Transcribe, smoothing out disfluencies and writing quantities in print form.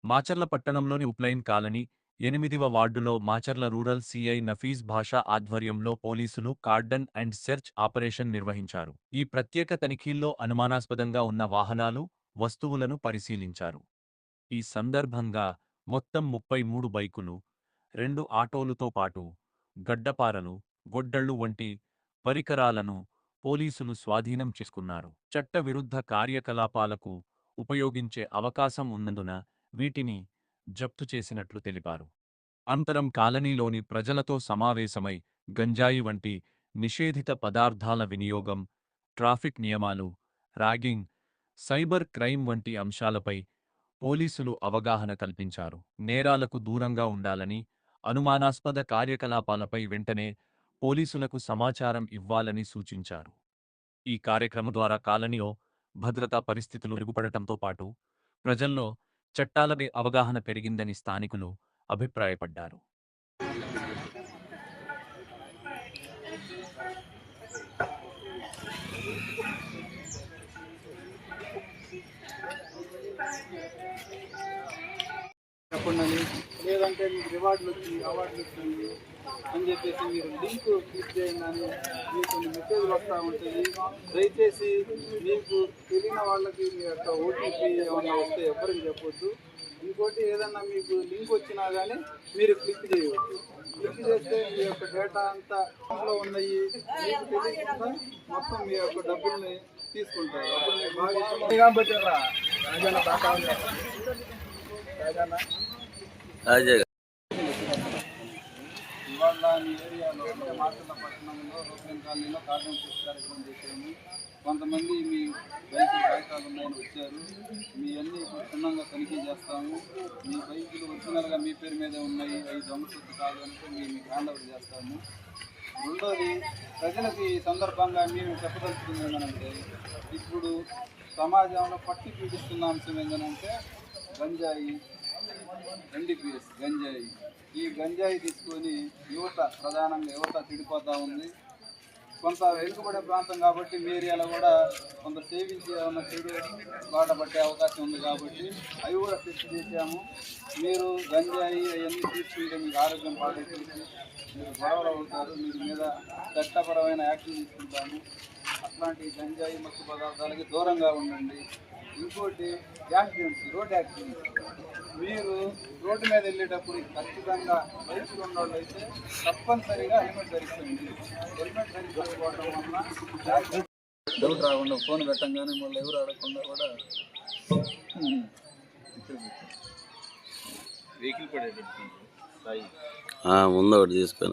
మాచర్ల పట్టణంలోని ఉప్లైన్ కాలనీ 8వ వార్డులో మాచర్ల రూరల్ సీఐ నఫీజ్ భాషా ఆధ్వర్యంలో పోలీసులు కార్డన్ అండ్ సెర్చ్ ఆపరేషన్ నిర్వహించారు. ఈ ప్రత్యేక తనిఖీల్లో అనుమానాస్పదంగా ఉన్న వాహనాలు, వస్తువులను పరిశీలించారు. ఈ సందర్భంగా మొత్తం 33 బైకులు, 2 ఆటోలతో పాటు గడ్డపారలు, గొడ్డళ్లు వంటి పరికరాలను పోలీసులు స్వాధీనం చేసుకున్నారు. చట్టవిరుద్ధ కార్యకలాపాలకు ఉపయోగించే అవకాశం ఉన్నందున వీటిని జప్తు చేసినట్లు తెలిపారు. అనంతరం కాలనీలోని ప్రజలతో సమావేశమై గంజాయి వంటి నిషేధిత పదార్థాల వినియోగం, ట్రాఫిక్ నియమాలు, ర్యాగింగ్, సైబర్ క్రైమ్ వంటి అంశాలపై పోలీసులు అవగాహన కల్పించారు. నేరాలకు దూరంగా ఉండాలని, అనుమానాస్పద కార్యకలాపాలపై వెంటనే పోలీసులకు సమాచారం ఇవ్వాలని సూచించారు. ఈ కార్యక్రమం ద్వారా కాలనీలో భద్రతా పరిస్థితులు మెరుగుపడటంతో పాటు ప్రజల్లో చట్టాలపై అవగాహన పెరిగిందని స్థానికులు అభిప్రాయపడ్డారు. చెప్పండి లేదంటే మీకు రివార్డులు వచ్చింది అవార్డులు వచ్చింది అని చెప్పేసి మీరు లింక్ క్లిక్ చేయండి, మీకు కొన్ని మెసేజ్లు వస్తూ ఉంటుంది. దయచేసి మీకు తెలియని వాళ్ళకి మీ యొక్క ఓటీపీ ఏమన్నా వస్తే ఎవరికి చెప్పొద్దు. ఇంకోటి ఏదన్నా మీకు లింక్ వచ్చినా కానీ మీరు క్లిక్ చేయవద్దు. క్లిక్ చేస్తే మీ యొక్క డేటా అంతా లో ఉన్నాయి, మీకు తెలియకుండా మొత్తం మీ యొక్క డబ్బుల్ని తీసుకుంటారు. అప్పుడు మీరు ఇవాళ మీ ఏరియాలో అంటే మాచర్ల పట్టణంలో రోడ్లెన్ కాలనీలో కార్డన్ సెర్చ్ కార్యక్రమం చేశాము. కొంతమంది మీ బైకులు కాగితాలు ఉన్నాయని వచ్చారు. మీ అన్నీ ఇప్పుడు క్షుణ్ణంగా తనిఖీ చేస్తాము. మీ బైకులు ఒరిజినల్గా మీ పేరు మీదే ఉన్నాయి, అవి దొంగ సొత్తు కాదు అంటే మీకు హ్యాండ్ ఓవర్ చేస్తాము. రెండోది, ప్రజలకు ఈ సందర్భంగా మేము చెప్పదలుచుకుంది ఏంటంటే, ఇప్పుడు సమాజంలో పట్టి పీడిస్తున్న అంశం ఏంటంటే గంజాయి, ఎన్డీపీఎస్ గంజాయి. ఈ గంజాయి తీసుకొని ప్రధానంగా యువత చెడిపోతూ ఉంది. కొంత వెనుకబడే ప్రాంతం కాబట్టి మీ ఏరియాలో కూడా కొంత సేవించి ఏమన్నా చెడు బాట పట్టే అవకాశం ఉంది కాబట్టి అవి కూడా సెర్చ్ చేశాము. మీరు గంజాయి అవన్నీ తీసుకుంటే మీకు ఆరోగ్యం పాడైపోతుంది, మీరు గొడవలు అవుతారు, మీరు మీద చట్టపరమైన యాక్షన్ తీసుకుంటాము. అట్లాంటి గంజాయి మత్తు పదార్థాలకి దూరంగా ఉండండి. ఇంకోటి, యాక్సిడెంట్స్, రోడ్ యాక్సిడెంట్స్. మీరు రోడ్డు మీద వెళ్ళేటప్పుడు ఖచ్చితంగా బైకులు ఉన్నవాళ్ళు అయితే తప్పనిసరిగా హెల్మెట్ ధరించండి. హెల్మెట్ ధరించకపోవడం వలన డౌట్ రాకుండా ఫోన్ పెట్టంగానే మళ్ళీ ఎవరు అడగకుండా కూడా వెహికల్ పడేటట్టు ముందు ఒకటి తీసుకొని